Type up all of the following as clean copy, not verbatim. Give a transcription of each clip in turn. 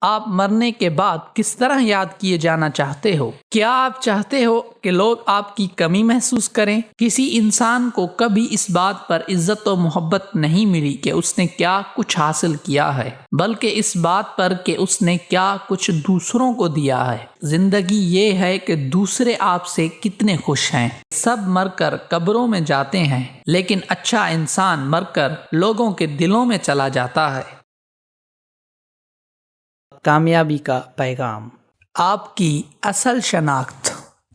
آپ مرنے کے بعد کس طرح یاد کیے جانا چاہتے ہو؟ کیا آپ چاہتے ہو کہ لوگ آپ کی کمی محسوس کریں؟ کسی انسان کو کبھی اس بات پر عزت و محبت نہیں ملی کہ اس نے کیا کچھ حاصل کیا ہے، بلکہ اس بات پر کہ اس نے کیا کچھ دوسروں کو دیا ہے۔ زندگی یہ ہے کہ دوسرے آپ سے کتنے خوش ہیں۔ سب مر کر قبروں میں جاتے ہیں، لیکن اچھا انسان مر کر لوگوں کے دلوں میں چلا جاتا ہے۔ کامیابی کا پیغام۔ آپ کی اصل شناخت۔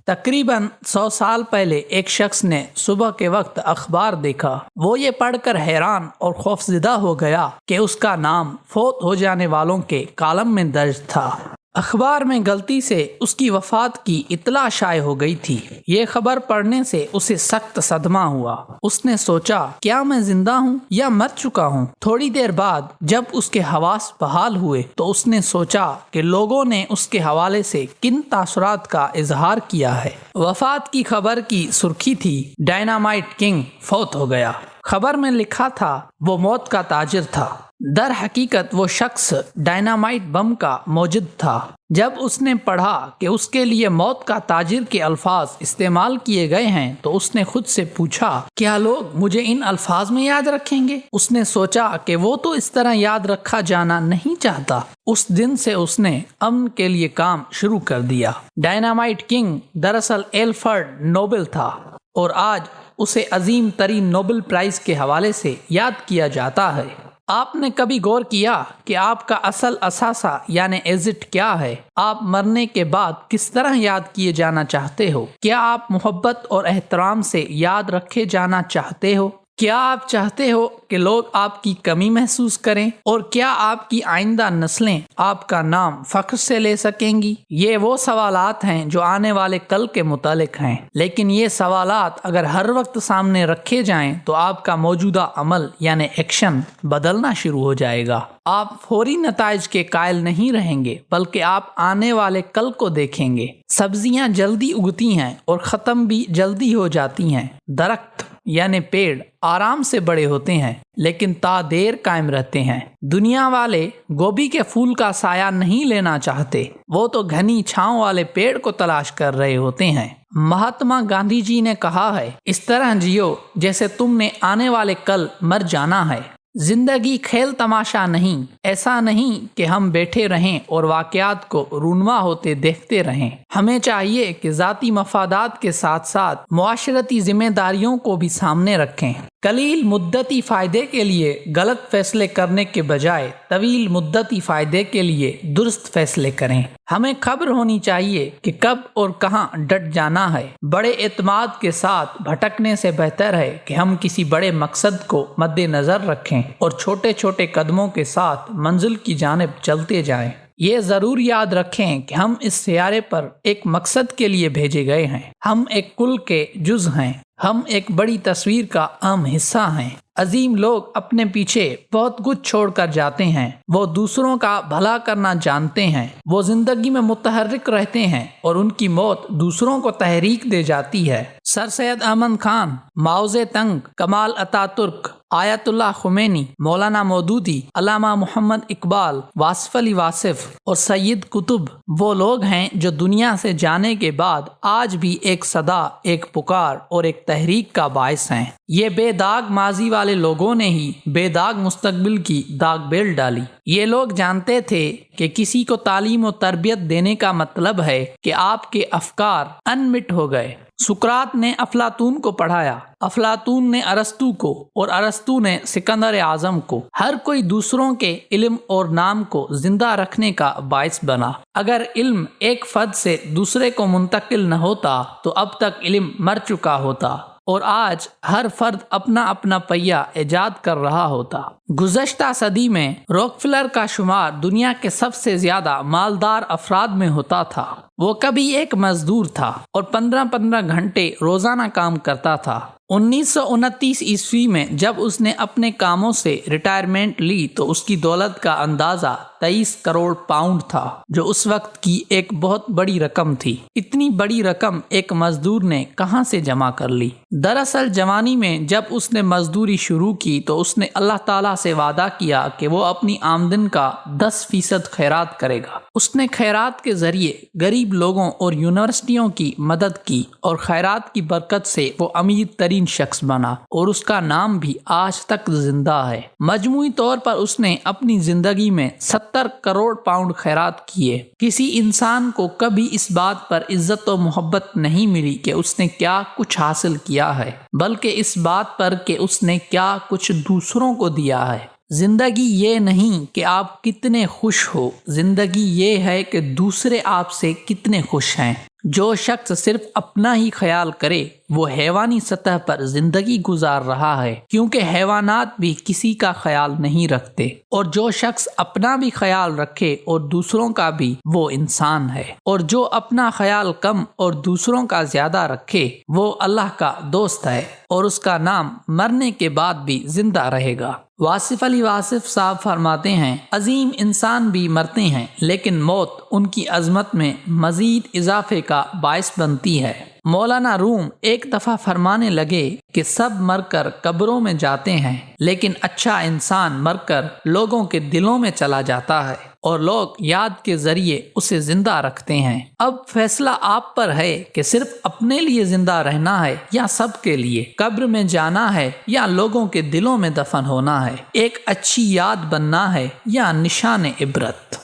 تقریباً 100 سال پہلے ایک شخص نے صبح کے وقت اخبار دیکھا۔ وہ یہ پڑھ کر حیران اور خوفزدہ ہو گیا کہ اس کا نام فوت ہو جانے والوں کے کالم میں درج تھا۔ اخبار میں غلطی سے اس کی وفات کی اطلاع شائع ہو گئی تھی۔ یہ خبر پڑھنے سے اسے سخت صدمہ ہوا۔ اس نے سوچا، کیا میں زندہ ہوں یا مر چکا ہوں؟ تھوڑی دیر بعد جب اس کے حواس بحال ہوئے تو اس نے سوچا کہ لوگوں نے اس کے حوالے سے کن تاثرات کا اظہار کیا ہے۔ وفات کی خبر کی سرخی تھی، ڈائنامائٹ کنگ فوت ہو گیا۔ خبر میں لکھا تھا وہ موت کا تاجر تھا۔ در حقیقت وہ شخص ڈائنامائٹ بم کا موجد تھا۔ جب اس نے پڑھا کہ اس کے لیے موت کا تاجر کے الفاظ استعمال کیے گئے ہیں تو اس نے خود سے پوچھا، کیا لوگ مجھے ان الفاظ میں یاد رکھیں گے؟ اس نے سوچا کہ وہ تو اس طرح یاد رکھا جانا نہیں چاہتا۔ اس دن سے اس نے امن کے لیے کام شروع کر دیا۔ ڈائنامائٹ کنگ دراصل ایلفرڈ نوبل تھا اور آج اسے عظیم ترین نوبل پرائز کے حوالے سے یاد کیا جاتا ہے۔ آپ نے کبھی غور کیا کہ آپ کا اصل اثاثہ یعنی ایگزٹ کیا ہے؟ آپ مرنے کے بعد کس طرح یاد کیے جانا چاہتے ہو؟ کیا آپ محبت اور احترام سے یاد رکھے جانا چاہتے ہو؟ کیا آپ چاہتے ہو کہ لوگ آپ کی کمی محسوس کریں؟ اور کیا آپ کی آئندہ نسلیں آپ کا نام فخر سے لے سکیں گی؟ یہ وہ سوالات ہیں جو آنے والے کل کے متعلق ہیں، لیکن یہ سوالات اگر ہر وقت سامنے رکھے جائیں تو آپ کا موجودہ عمل یعنی ایکشن بدلنا شروع ہو جائے گا۔ آپ فوری نتائج کے قائل نہیں رہیں گے، بلکہ آپ آنے والے کل کو دیکھیں گے۔ سبزیاں جلدی اگتی ہیں اور ختم بھی جلدی ہو جاتی ہیں۔ درخت یعنی پیڑ آرام سے بڑے ہوتے ہیں لیکن تا دیر قائم رہتے ہیں۔ دنیا والے گوبھی کے پھول کا سایہ نہیں لینا چاہتے، وہ تو گھنی چھاؤں والے پیڑ کو تلاش کر رہے ہوتے ہیں۔ مہاتما گاندھی جی نے کہا ہے، اس طرح جیو جیسے تم نے آنے والے کل مر جانا ہے۔ زندگی کھیل تماشا نہیں، ایسا نہیں کہ ہم بیٹھے رہیں اور واقعات کو رونما ہوتے دیکھتے رہیں۔ ہمیں چاہیے کہ ذاتی مفادات کے ساتھ ساتھ معاشرتی ذمہ داریوں کو بھی سامنے رکھیں۔ قلیل مدتی فائدے کے لیے غلط فیصلے کرنے کے بجائے طویل مدتی فائدے کے لیے درست فیصلے کریں۔ ہمیں خبر ہونی چاہیے کہ کب اور کہاں ڈٹ جانا ہے۔ بڑے اعتماد کے ساتھ بھٹکنے سے بہتر ہے کہ ہم کسی بڑے مقصد کو مد نظر رکھیں اور چھوٹے چھوٹے قدموں کے ساتھ منزل کی جانب چلتے جائیں۔ یہ ضرور یاد رکھیں کہ ہم اس سیارے پر ایک مقصد کے لیے بھیجے گئے ہیں۔ ہم ایک کل کے جز ہیں۔ ہم ایک بڑی تصویر کا اہم حصہ ہیں۔ عظیم لوگ اپنے پیچھے بہت کچھ چھوڑ کر جاتے ہیں۔ وہ دوسروں کا بھلا کرنا جانتے ہیں۔ وہ زندگی میں متحرک رہتے ہیں اور ان کی موت دوسروں کو تحریک دے جاتی ہے۔ سر سید احمد خان، ماؤ زے تنگ، کمال اتا ترک، آیت اللہ خمینی، مولانا مودودی، علامہ محمد اقبال، واصف علی واصف اور سید قطب وہ لوگ ہیں جو دنیا سے جانے کے بعد آج بھی ایک صدا، ایک پکار اور ایک تحریک کا باعث ہیں۔ یہ بے داغ ماضی والے لوگوں نے ہی بے داغ مستقبل کی داغ بیل ڈالی۔ یہ لوگ جانتے تھے کہ کسی کو تعلیم و تربیت دینے کا مطلب ہے کہ آپ کے افکار انمٹ ہو گئے۔ سقراط نے افلاطون کو پڑھایا، افلاطون نے ارسطو کو اور ارسطو نے سکندر اعظم کو۔ ہر کوئی دوسروں کے علم اور نام کو زندہ رکھنے کا باعث بنا۔ اگر علم ایک فرد سے دوسرے کو منتقل نہ ہوتا تو اب تک علم مر چکا ہوتا اور آج ہر فرد اپنا اپنا پہیہ ایجاد کر رہا ہوتا۔ گزشتہ صدی میں راکفیلر کا شمار دنیا کے سب سے زیادہ مالدار افراد میں ہوتا تھا۔ وہ کبھی ایک مزدور تھا اور 15 گھنٹے روزانہ کام کرتا تھا۔ 1929 عیسوی میں جب اس نے اپنے کاموں سے ریٹائرمنٹ لی تو اس کی دولت کا اندازہ 23 کروڑ پاؤنڈ تھا، جو اس وقت کی ایک بہت بڑی رقم تھی۔ اتنی بڑی رقم ایک مزدور نے کہاں سے جمع کر لی؟ دراصل جوانی میں جب اس نے مزدوری شروع کی تو اس نے اللہ تعالیٰ سے وعدہ کیا کہ وہ اپنی آمدن کا 10% خیرات کرے گا۔ اس نے خیرات کے ذریعے غریب لوگوں اور یونیورسٹیوں کی مدد کی، اور خیرات کی برکت سے وہ امیر ترین شخص بنا، اور اس کا نام بھی آج تک زندہ ہے۔ مجموعی طور پر اس نے اپنی زندگی میں 70 کروڑ پاؤنڈ خیرات کیے۔ کسی انسان کو کبھی اس بات پر عزت و محبت نہیں ملی کہ اس نے کیا کچھ حاصل کیا ہے، بلکہ اس بات پر کہ اس نے کیا کچھ دوسروں کو دیا ہے۔ زندگی یہ نہیں کہ آپ کتنے خوش ہو، زندگی یہ ہے کہ دوسرے آپ سے کتنے خوش ہیں۔ جو شخص صرف اپنا ہی خیال کرے وہ حیوانی سطح پر زندگی گزار رہا ہے، کیونکہ حیوانات بھی کسی کا خیال نہیں رکھتے، اور جو شخص اپنا بھی خیال رکھے اور دوسروں کا بھی، وہ انسان ہے، اور جو اپنا خیال کم اور دوسروں کا زیادہ رکھے وہ اللہ کا دوست ہے، اور اس کا نام مرنے کے بعد بھی زندہ رہے گا۔ واصف علی واصف صاحب فرماتے ہیں، عظیم انسان بھی مرتے ہیں لیکن موت ان کی عظمت میں مزید اضافے کا باعث بنتی ہے۔ مولانا روم ایک دفعہ فرمانے لگے کہ سب مر کر قبروں میں جاتے ہیں، لیکن اچھا انسان مر کر لوگوں کے دلوں میں چلا جاتا ہے، اور لوگ یاد کے ذریعے اسے زندہ رکھتے ہیں۔ اب فیصلہ آپ پر ہے کہ صرف اپنے لیے زندہ رہنا ہے یا سب کے لیے، قبر میں جانا ہے یا لوگوں کے دلوں میں دفن ہونا ہے، ایک اچھی یاد بننا ہے یا نشان عبرت۔